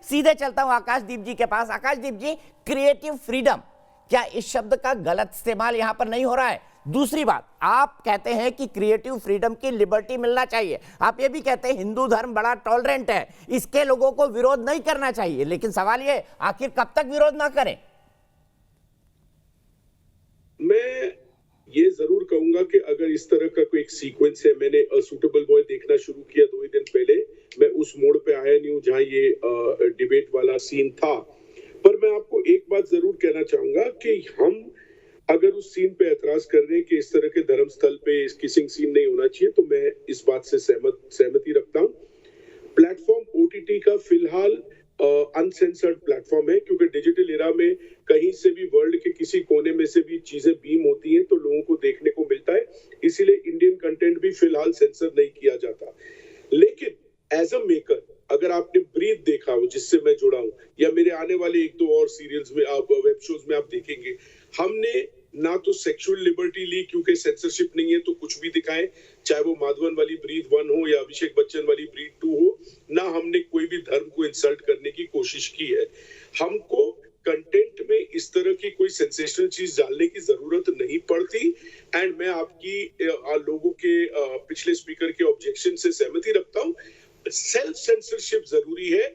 सीधे चलता हूं आकाशदीप जी के पास। आकाशदीप जी, क्रिएटिव फ्रीडम, क्या इस शब्द का गलत इस्तेमाल यहां पर नहीं हो रहा है? दूसरी बात, आप कहते हैं कि क्रिएटिव फ्रीडम की लिबर्टी मिलना चाहिए, आप ये भी कहते हैं हिंदू धर्म बड़ा टॉलरेंट है, इसके लोगों को विरोध नहीं करना चाहिए, लेकिन सवाल ये आखिर कब तक विरोध ना करें? मैं ये जरूर कहूंगा कि अगर इस तरह का कोई एक सीक्वेंस है, मैंने सूटेबल बॉय देखना शुरू किया 2 ही दिन पहले, मैं उस मोड़ पे आया नहीं हूं जहां ये डिबेट वाला सीन था, पर मैं आपको एक बात जरूर कहना चाहूंगा कि हम अगर उस सीन पे एतराज कर रहे हैं कि इस तरह के धर्म स्थल पे किसिंग सीन नहीं होना चाहिए, तो मैं इस बात से सहमति रखता हूं। प्लेटफॉर्म ओटीटी का फिलहाल अनसेंसर्ड प्लेटफॉर्म है, क्योंकि डिजिटल एरा में कहीं से भी वर्ल्ड के किसी कोने में से भी चीजें बीम होती हैं तो लोगों को देखने को मिलता है, इसीलिए इंडियन कंटेंट भी फिलहाल सेंसर नहीं किया जाता। लेकिन एज अ मेकर, अगर आपने ब्रीथ देखा हो जिससे मैं जुड़ा हूं, या मेरे आने वाले 1-2 और सीरियल्स में, आप वेब शोज में आप देखेंगे, हमने ना तो सेक्सुअल लिबर्टी ली, क्योंकि सेंसरशिप नहीं है तो कुछ भी दिखाएं, चाहे वो माधवन वाली ब्रीथ 1 हो या अभिषेक बच्चन वाली ब्रीथ 2 हो, ना हमने कोई भी धर्म को इंसल्ट करने की कोशिश की है। हमको कंटेंट में इस तरह की कोई सेंसेशनल चीज डालने की जरूरत नहीं पड़ती। एंड मैं आपकी लोगों के पिछले स्पीकर के ऑब्जेक्शन से सहमति रखता हूं। सेल्फ सेंसरशिप जरूरी है।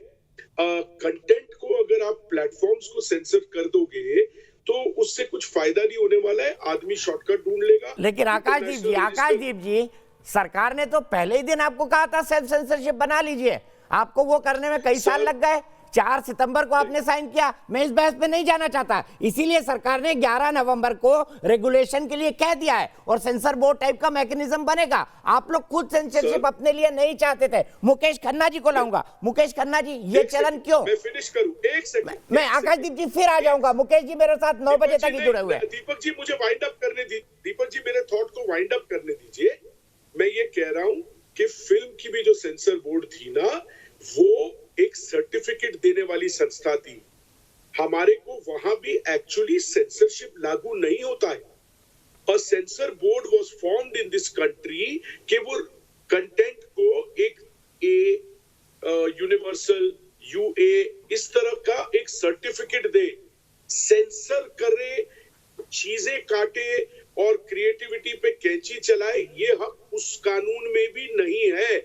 कंटेंट को अगर आप प्लेटफॉर्म्स को सेंसर कर दोगे तो उससे कुछ फायदा नहीं होने वाला है, आदमी शॉर्टकट ढूंढ लेगा। लेकिन आकाशदीप जी, सरकार ने तो पहले ही दिन आपको कहा था सेल्फ सेंसरशिप बना लीजिए, आपको वो करने में कई साल लग गए। 4 सितंबर को आपने साइन किया। मैं इस बहस पे नहीं जाना चाहता, इसीलिए सरकार ने 11 नवंबर को रेगुलेशन के लिए कह दिया है और सेंसर बोर्ड टाइप का मैकेनिज्म बनेगा। आप लोग खुद सेंसरशिप अपने लिए नहीं चाहते थे। मुकेश खन्ना जी को लाऊंगा। मुकेश खन्ना जी, ये चलन क्यों? मैं फिनिश करूं, 1 सेकंड। मैं आकाशदीप जी फिर आ जाऊंगा। मुकेश जी मेरे साथ 9 बजे तक ही जुड़े हुए हैं। दीपक जी मुझे वाइंड अप करने दी, दीपक जी मेरे थॉट को वाइंड अप करने दीजिए। मैं ये कह रहा हूं कि फिल्म की भी जो सेंसर बोर्ड थी ना, वो एक सर्टिफिकेट देने वाली संस्था थी। हमारे को वहां भी एक्चुअली सेंसरशिप लागू नहीं होता है। A censor board was formed in this country कि वो कंटेंट को एक यूनिवर्सल यूए इस तरह का एक सर्टिफिकेट दे, सेंसर करे, चीजें काटे और क्रिएटिविटी पे कैंची चलाए, ये हक उस कानून में भी नहीं है।